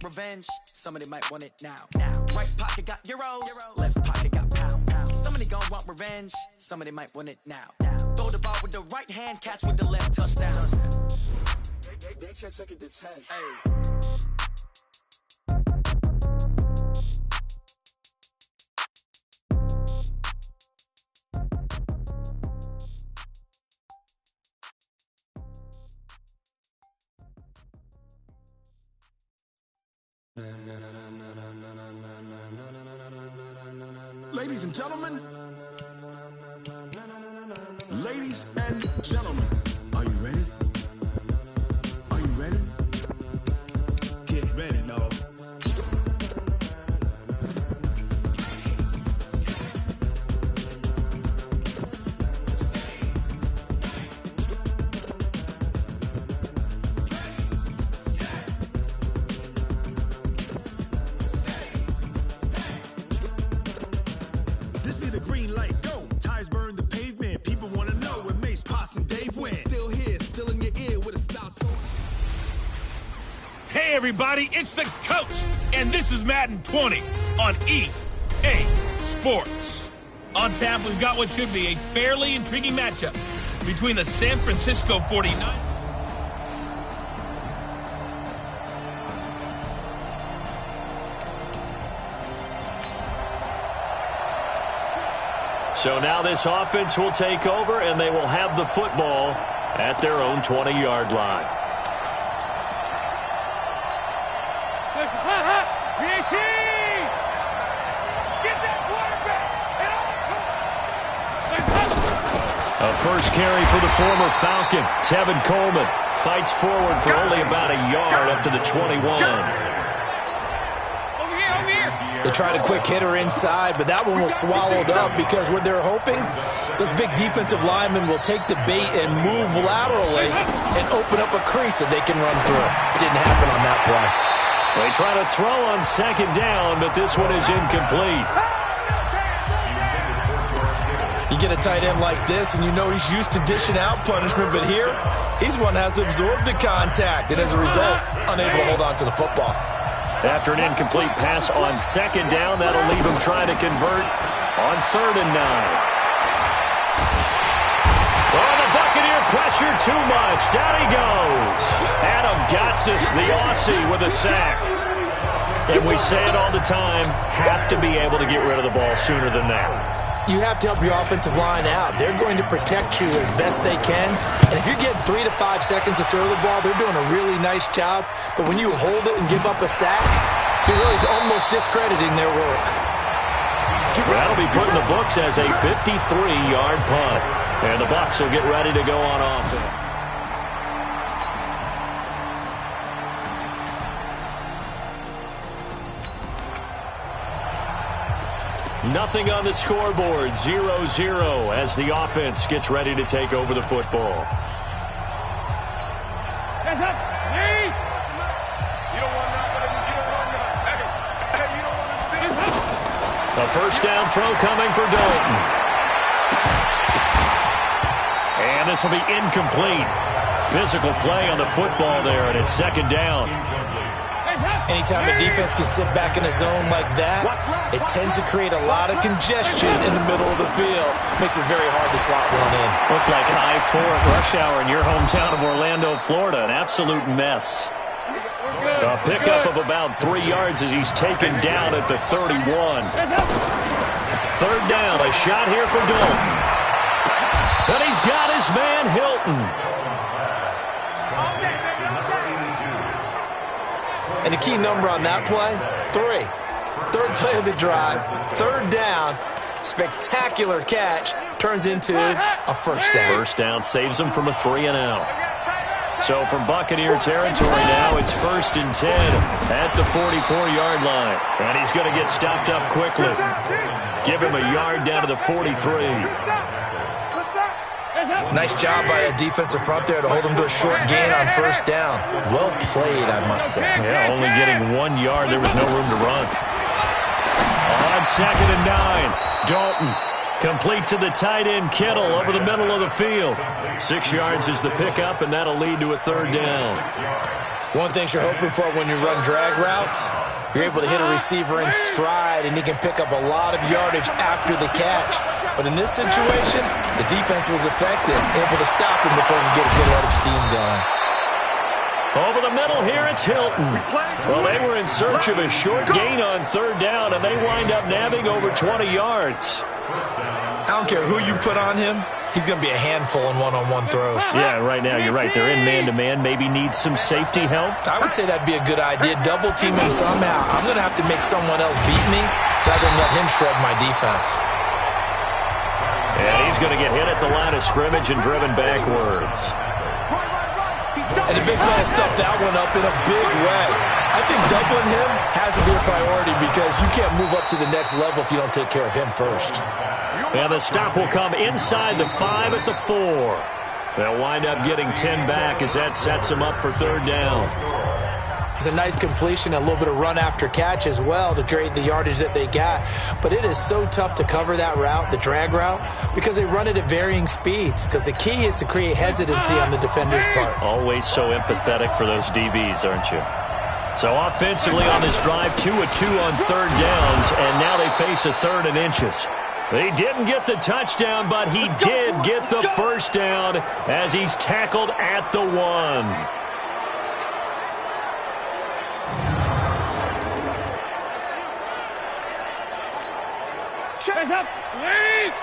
want revenge, somebody might want it now. Right pocket got euros, left pocket got pound. Somebody gon' want revenge, somebody might want it now. Throw the ball with the right hand, catch with the left, touchdown. They check second to 10. Hey. Ladies and gentlemen, ladies and gentlemen, are you ready? Are you ready? Get ready, no. This be the green light, go. Tires burn the pavement. People want to know when Mace, Pops, and Dave went. Still here, still in your ear with a stop so. Hey everybody, it's the coach, and this is Madden 20 on EA Sports. On tap, we've got what should be a fairly intriguing matchup between the San Francisco 49ers. So now this offense will take over, and they will have the football at their own 20-yard line. A first carry for the former Falcon. Tevin Coleman fights forward for only about a yard up to the 21. They tried a quick hitter inside, but that one was swallowed up because what they're hoping, those big defensive linemen will take the bait and move laterally and open up a crease that they can run through. It didn't happen on that play. They try to throw on second down, but this one is incomplete. You get a tight end like this, and you know he's used to dishing out punishment, but here, he's one that has to absorb the contact, and as a result, unable to hold on to the football. After an incomplete pass on second down, that'll leave him trying to convert on 3rd and 9. Oh, the Buccaneer pressure too much. Down he goes. Adam Gotsis, the Aussie, with a sack. And we say it all the time, have to be able to get rid of the ball sooner than that. You have to help your offensive line out. They're going to protect you as best they can. And if you're getting 3 to 5 seconds to throw the ball, they're doing a really nice job. But when you hold it and give up a sack, you're really almost discrediting their work. That'll be put in the books as a 53-yard punt. And the Bucs will get ready to go on offense. Nothing on the scoreboard, 0-0 as the offense gets ready to take over the football. A first down throw coming for Dalton. And this will be incomplete. Physical play on the football there, and it's second down. Anytime a defense can sit back in a zone like that, it tends to create a lot of congestion in the middle of the field. Makes it very hard to slot one in. Looked like an I-4 at rush hour in your hometown of Orlando, Florida. An absolute mess. A pickup of about 3 yards as he's taken down at the 31. 3rd down, a shot here for Dalton. And he's got his man Hilton. And the key number on that play, 3. 3rd play of the drive, 3rd down, spectacular catch, turns into a first down. First down saves him from a 3-and-out. So from Buccaneer territory now, it's 1st and 10 at the 44-yard line. And he's going to get stopped up quickly. Give him a yard down to the 43. Nice job by a defensive front there to hold him to a short gain on first down. Well played, I must say. Yeah, only getting 1 yard. There was no room to run. On 2nd and 9, Dalton complete to the tight end Kittle over the middle of the field. 6 yards is the pickup, and that'll lead to a 3rd down. One thing you're hoping for when you run drag routes, you're able to hit a receiver in stride, and he can pick up a lot of yardage after the catch. But in this situation, the defense was effective, able to stop him before he could get a good head of steam going. Over the middle here, it's Hilton. Well, they were in search of a short gain on third down, and they wind up nabbing over 20 yards. I don't care who you put on him. He's going to be a handful in one-on-one throws. Yeah, right now, you're right. They're in man-to-man. Maybe need some safety help. I would say that'd be a good idea. Double team him somehow. I'm going to have to make someone else beat me rather than let him shred my defense. And he's going to get hit at the line of scrimmage and driven backwards. And the big fella stuffed that one up in a big way. I think doubling him has to be a priority because you can't move up to the next level if you don't take care of him first. And the stop will come inside the 5 at the 4. They'll wind up getting 10 back as that sets them up for third down. It's a nice completion, a little bit of run after catch as well to create the yardage that they got. But it is so tough to cover that route, the drag route, because they run it at varying speeds. Because the key is to create hesitancy on the defender's part. Always so empathetic for those DBs, aren't you? So offensively on this drive, 2 of 2 on third downs, and now they face a 3rd and inches. They didn't get the touchdown, but he did get the first down as he's tackled at the 1. Check up. Lead.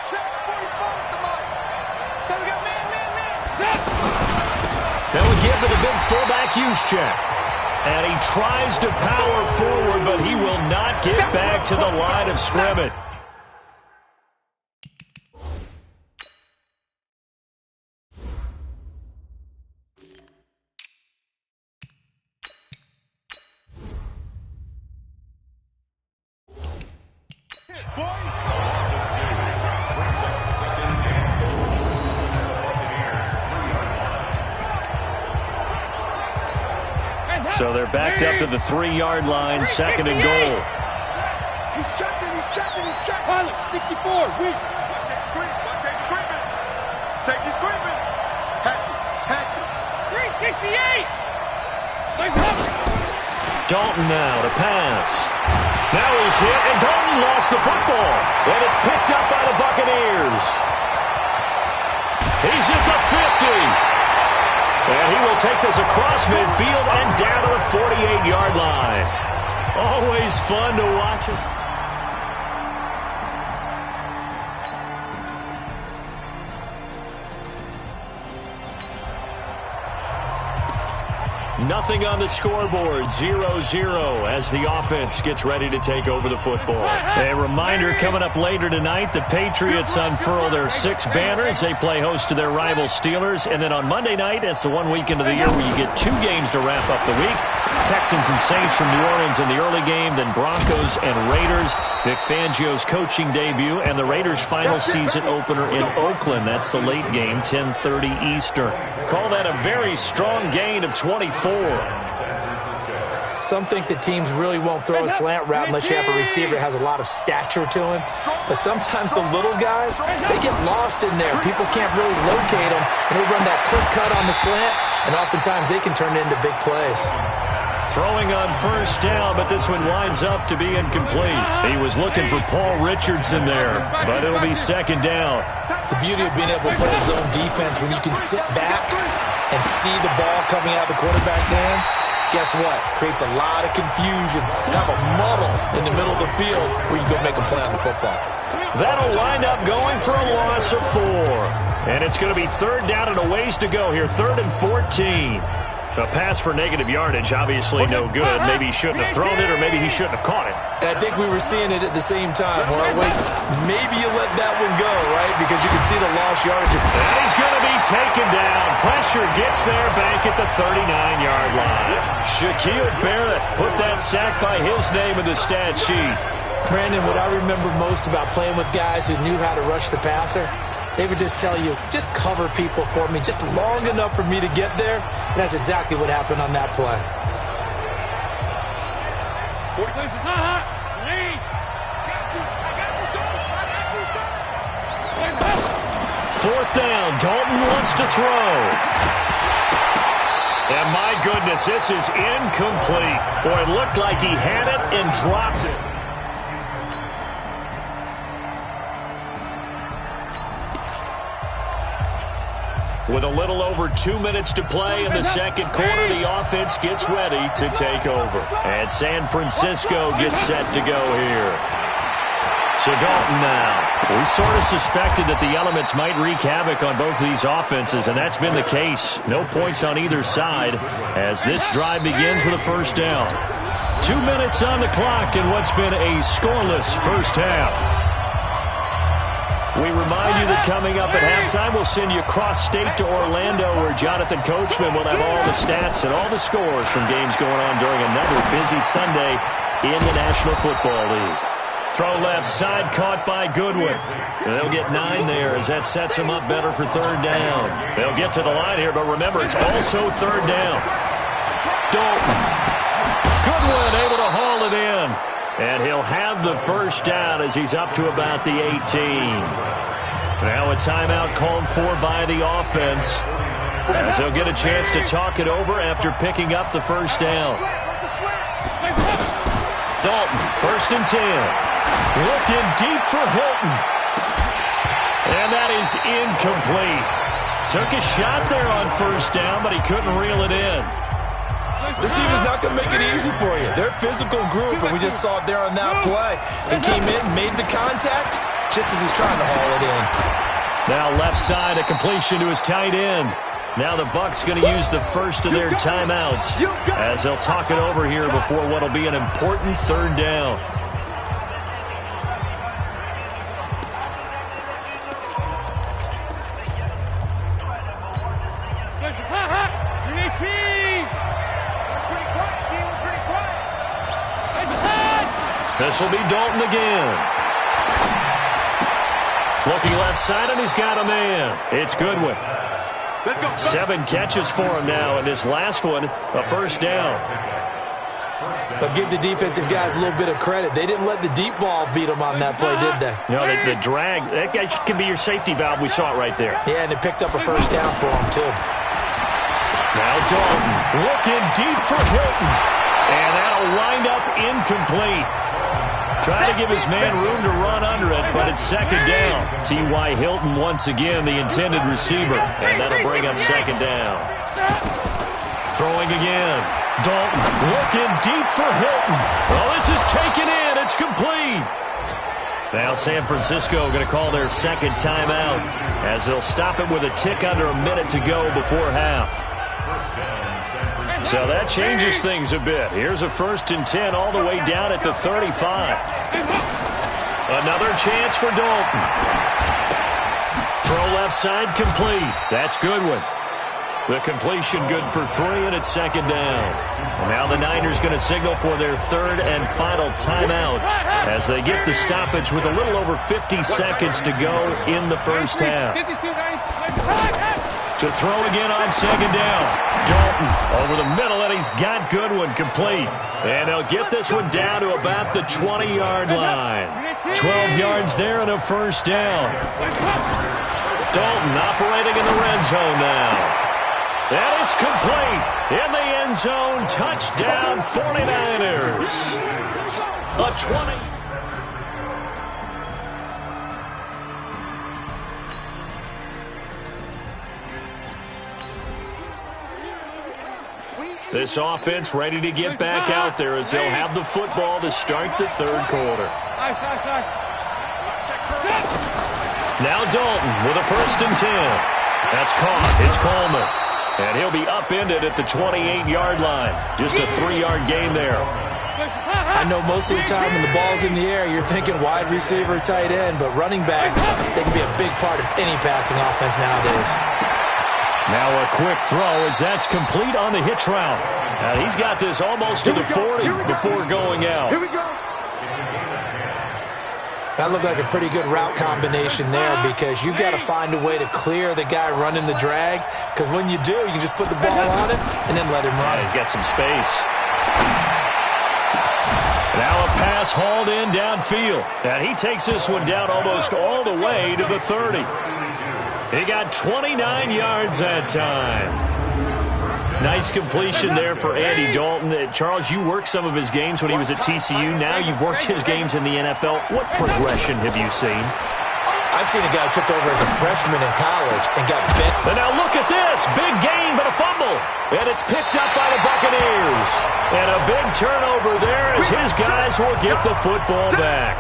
Check 45. Come on. So we got man. That would give it a big fullback use check. And he tries to power forward, but he will not get back to the line of scrimmage. So they're backed up to the 3-yard line, 2nd and goal. He's checking. 64. Weak. Safety's creeping. Hatchet. 368. Dalton now to pass. Now he's hit, and Dalton lost the football. And it's picked up by the Buccaneers. He's at the 50. And he will take this across midfield and down to the 48-yard line. Always fun to watch it. Nothing on the scoreboard, 0-0 as the offense gets ready to take over the football. A reminder coming up later tonight, the Patriots unfurl their 6 banners. They play host to their rival Steelers. And then on Monday night, it's the one weekend of the year where you get 2 games to wrap up the week. Texans and Saints from New Orleans in the early game, then Broncos and Raiders. Vic Fangio's coaching debut and the Raiders' final season opener in Oakland. That's the late game, 10:30 Eastern. Call that a very strong gain of 24. Some think that teams really won't throw a slant route unless you have a receiver that has a lot of stature to him. But sometimes the little guys, they get lost in there. People can't really locate them, and they run that quick cut on the slant, and oftentimes they can turn it into big plays. Throwing on first down, but this one winds up to be incomplete. He was looking for Paul Richardson there, but it'll be 2nd down. The beauty of being able to play zone defense when you can sit back and see the ball coming out of the quarterback's hands, guess what? Creates a lot of confusion. Have a muddle in the middle of the field where you go make a play on the football. That'll wind up going for a loss of 4. And it's going to be 3rd down and a ways to go here, 3rd and 14. A pass for negative yardage, obviously no good. Maybe he shouldn't have thrown it, or maybe he shouldn't have caught it. And I think we were seeing it at the same time. Maybe you let that one go, right? Because you can see the lost yardage. And he's going to be taken down. Pressure gets there back at the 39-yard line. Shaquille Barrett put that sack by his name in the stat sheet. Brandon, what I remember most about playing with guys who knew how to rush the passer, they would just tell you, just cover people for me, just long enough for me to get there. And that's exactly what happened on that play. 4th down. Dalton wants to throw. And my goodness, this is incomplete. Boy, it looked like he had it and dropped it. With a little over 2 minutes to play in the second quarter, the offense gets ready to take over. And San Francisco gets set to go here. So Dalton now. We sort of suspected that the elements might wreak havoc on both of these offenses, and that's been the case. No points on either side as this drive begins with a first down. 2 minutes on the clock in what's been a scoreless first half. We remind you that coming up at halftime, we'll send you cross-state to Orlando, where Jonathan Coachman will have all the stats and all the scores from games going on during another busy Sunday in the National Football League. Throw left side, caught by Goodwin. And they'll get 9 there as that sets them up better for third down. They'll get to the line here, but remember, it's also third down. Dalton. Goodwin able to haul it in. And he'll have the first down as he's up to about the 18. Now a timeout called for by the offense, as they'll get a chance to talk it over after picking up the first down. Dalton, 1st and 10. Looking deep for Hilton. And that is incomplete. Took a shot there on first down, but he couldn't reel it in. This team is not going to make it easy for you. They're a physical group, and we just saw it there on that play. They came in, made the contact, just as he's trying to haul it in. Now left side, a completion to his tight end. Now the Bucs going to use the first of their timeouts as they'll talk it over here before what will be an important third down. This will be Dalton again. Looking left side, and he's got a man. It's Goodwin. 7 catches for him now, and this last one, a first down. But give the defensive guys a little bit of credit. They didn't let the deep ball beat them on that play, did they? No, the drag, that guy can be your safety valve. We saw it right there. Yeah, and it picked up a first down for him, too. Now Dalton looking deep for Hilton. And that'll wind up incomplete. Trying to give his man room to run under it, but it's second down. T.Y. Hilton once again the intended receiver, and that'll bring up second down. Throwing again. Dalton looking deep for Hilton. Oh, this is taken in. It's complete. Now San Francisco going to call their second timeout as they'll stop it with a tick under a minute to go before half. So that changes things a bit. Here's a 1st and 10 all the way down at the 35. Another chance for Dalton. Throw left side complete. That's Goodwin. The completion good for 3, and it's second down. Now the Niners going to signal for their third and final timeout as they get the stoppage with a little over 50 seconds to go in the first half. To throw again on second down. Dalton over the middle, and he's got Goodwin complete. And they'll get this one down to about the 20-yard line. 12 yards there and a first down. Dalton operating in the red zone now. And it's complete. In the end zone, touchdown 49ers. A 20. This offense ready to get back out there as they'll have the football to start the third quarter. Now Dalton with a 1st and 10. That's caught. It's Coleman. And he'll be upended at the 28-yard line. Just a 3-yard gain there. I know most of the time when the ball's in the air, you're thinking wide receiver, tight end, but running backs, they can be a big part of any passing offense nowadays. Now a quick throw as that's complete on the hitch route. And he's got this almost to the 40 before going out. Here we go. That looked like a pretty good route combination there because you've got to find a way to clear the guy running the drag, because when you do, you can just put the ball on it and then let him run. He's got some space. Now a pass hauled in downfield. And he takes this one down almost all the way to the 30. He got 29 yards that time. Nice completion there for Andy Dalton. Charles, you worked some of his games when he was at TCU. Now you've worked his games in the NFL. What progression have you seen? I've seen a guy who took over as a freshman in college and got bit. And now look at this. Big gain, but a fumble. And it's picked up by the Buccaneers. And a big turnover there as his guys will get the football back.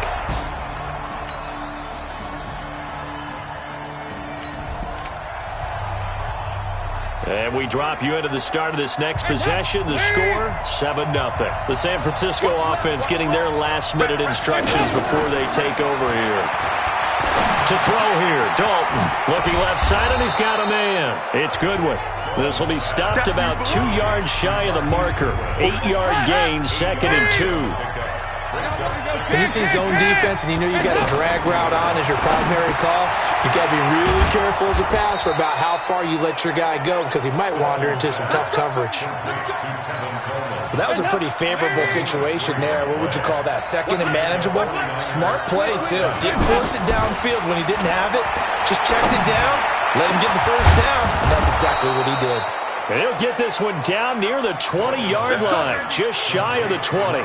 And we drop you into the start of this next possession. The score, 7-0. The San Francisco offense getting their last-minute instructions before they take over here. To throw here, Dalton looking left side, and he's got a man. It's Goodwin. This will be stopped about 2 yards shy of the marker. 8-yard gain, 2nd and 2. When you see zone defense and you know you got a drag route on as your primary call, you got to be really careful as a passer about how far you let your guy go because he might wander into some tough coverage. Well, that was a pretty favorable situation there. What would you call that? Second and manageable? Smart play, too. Didn't force it downfield when he didn't have it. Just checked it down, let him get the first down, and that's exactly what he did. And he'll get this one down near the 20-yard line, just shy of the 20.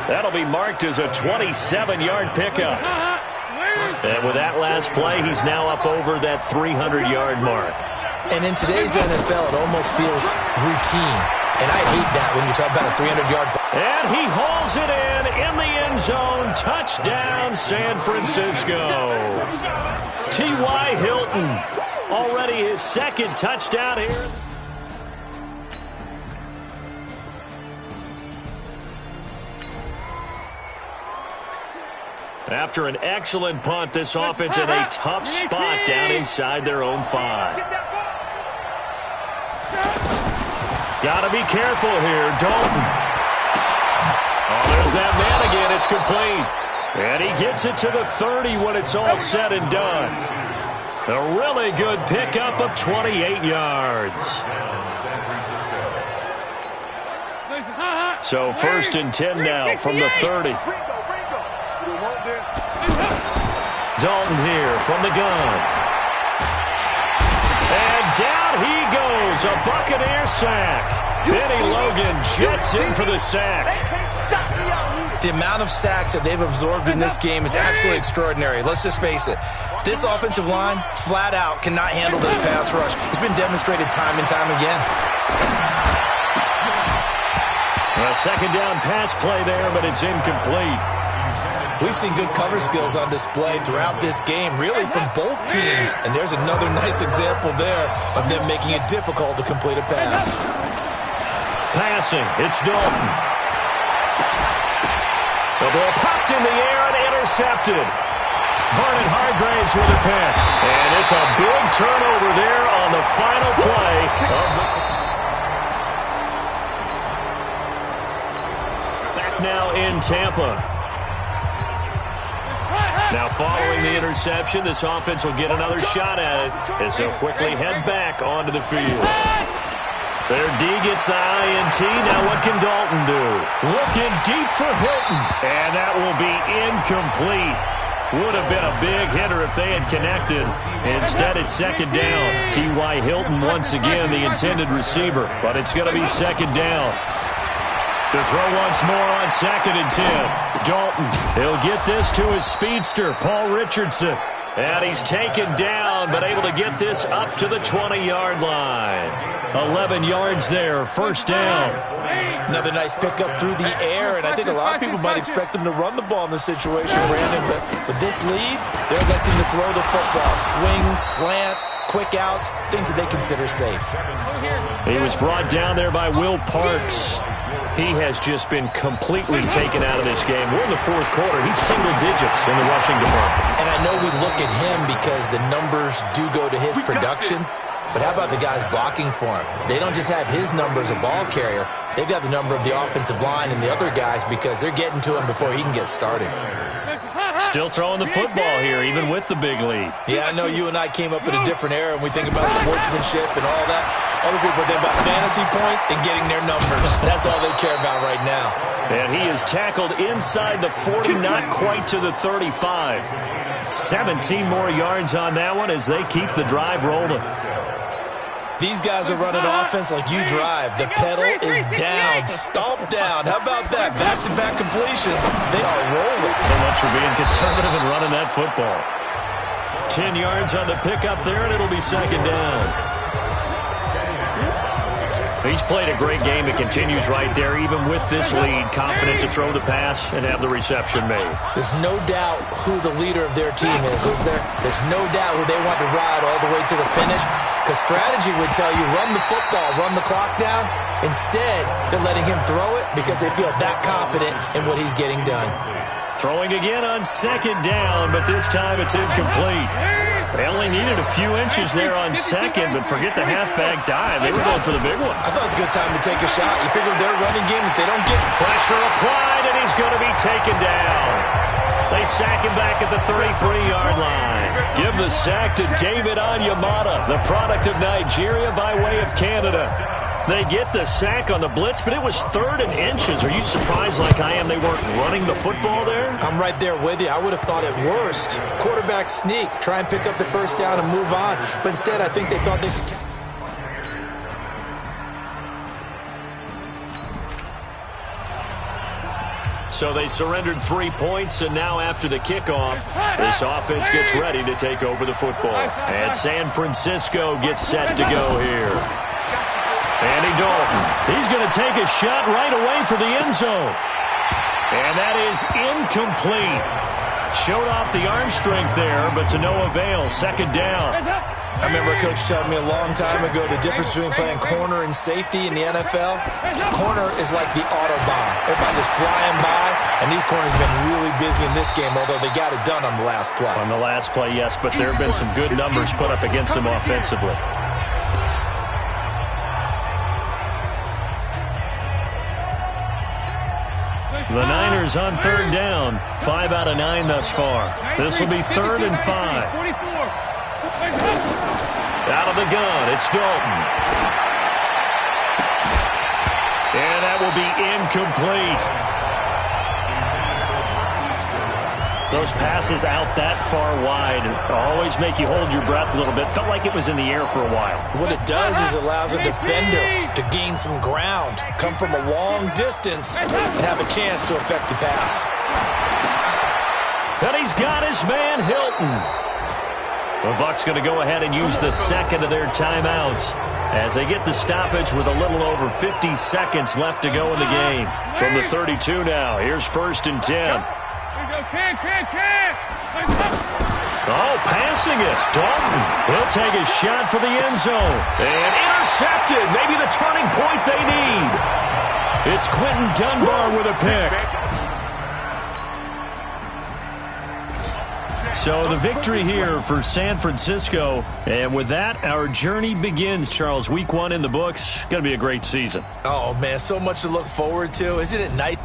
That'll be marked as a 27-yard pickup. And with that last play, he's now up over that 300-yard mark. And in today's NFL, it almost feels routine. And I hate that when you talk about a 300-yard play. And he hauls it in the end zone. Touchdown, San Francisco. T.Y. Hilton, already his second touchdown here. After an excellent punt, this offense in a tough spot down inside their own 5. Got to be careful here, Dalton. Oh, there's that man again. It's complete. And he gets it to the 30 when it's all said and done. A really good pickup of 28 yards. So 1st and 10 now from the 30. Dalton here from the gun. And down he goes. A Buccaneer sack. Benny Logan jets in for the sack. The amount of sacks that they've absorbed in this game is absolutely extraordinary. Let's just face it. This offensive line, flat out, cannot handle this pass rush. It's been demonstrated time and time again. A second down pass play there, but it's incomplete. We've seen good cover skills on display throughout this game, really from both teams. And there's another nice example there of them making it difficult to complete a pass. Passing, it's Dalton. The ball popped in the air and intercepted. Vernon Hargraves with a pick. And it's a big turnover there on the final play of the... Back now in Tampa. Now following the interception, this offense will get another shot at it as they'll quickly head back onto the field. Their D gets the INT. Now what can Dalton do? Looking deep for Hilton. And that will be incomplete. Would have been a big hitter if they had connected. Instead, it's second down. T.Y. Hilton once again the intended receiver. But it's going to be second down. To throw once more on 2nd and 10. Dalton, he'll get this to his speedster, Paul Richardson. And he's taken down, but able to get this up to the 20-yard line. 11 yards there, first down. Another nice pickup through the air, and I think a lot of people might expect them to run the ball in this situation, Brandon. But with this lead, they're electing to throw the football. Swings, slants, quick outs, things that they consider safe. He was brought down there by Will Parks. He has just been completely taken out of this game. We're in the 4th quarter. He's single digits in the rushing department. And I know we look at him because the numbers do go to his production. But how about the guys blocking for him? They don't just have his number as a ball carrier. They've got the number of the offensive line and the other guys because they're getting to him before he can get started. Still throwing the football here, even with the big lead. Yeah, I know you and I came up in a different era and we think about sportsmanship and all that. Other people think about fantasy points and getting their numbers. That's all they care about right now. And he is tackled inside the 40, not quite to the 35. 17 more yards on that one as they keep the drive rolling. These guys are running offense like you drive. The pedal is down, stomped down. How about that? Back-to-back completions. They are rolling. So much for being conservative and running that football. 10 yards on the pickup there, and it'll be second down. He's played a great game. It continues right there, even with this lead. Confident to throw the pass and have the reception made. There's no doubt who the leader of their team is there? There's no doubt who they want to ride all the way to the finish. Because strategy would tell you, run the football, run the clock down. Instead, they're letting him throw it because they feel that confident in what he's getting done. Throwing again on second down, but this time it's incomplete. They only needed a few inches there on second, but forget the halfback dive. They were going for the big one. I thought it was a good time to take a shot. You figure their running game, if they don't get pressure applied, and he's going to be taken down. They sack him back at the 33-yard line. Give the sack to David Onyemata, the product of Nigeria by way of Canada. They get the sack on the blitz, but it was 3rd and inches. Are you surprised like I am they weren't running the football there? I'm right there with you. I would have thought at worst, quarterback sneak, try and pick up the first down and move on. But instead, I think they thought they could. So they surrendered 3 points, and now after the kickoff, this offense gets ready to take over the football. And San Francisco gets set to go here. Andy Dalton, he's going to take a shot right away for the end zone. And that is incomplete. Showed off the arm strength there, but to no avail. Second down. I remember a coach telling me a long time ago the difference between playing corner and safety in the NFL. Corner is like the Autobahn. Everybody just flying by, and these corners have been really busy in this game, although they got it done on the last play. On the last play, yes, but there have been some good numbers put up against them offensively. The Niners on third down. 5 out of 9 thus far. This will be 3rd and 5. Out of the gun, it's Dalton. And that will be incomplete. Those passes out that far wide always make you hold your breath a little bit. Felt like it was in the air for a while. What it does is it allows a defender to gain some ground, come from a long distance, and have a chance to affect the pass. And he's got his man, Hilton. The Bucs going to go ahead and use the second of their timeouts as they get the stoppage with a little over 50 seconds left to go in the game. From the 32 now, here's 1st and 10. Oh, passing it. Dalton will take a shot for the end zone. And intercepted. Maybe the turning point they need. It's Quentin Dunbar with a pick. So the victory here for San Francisco. And with that, our journey begins, Charles. Week 1 in the books. Going to be a great season. Oh, man, so much to look forward to. Isn't it nice?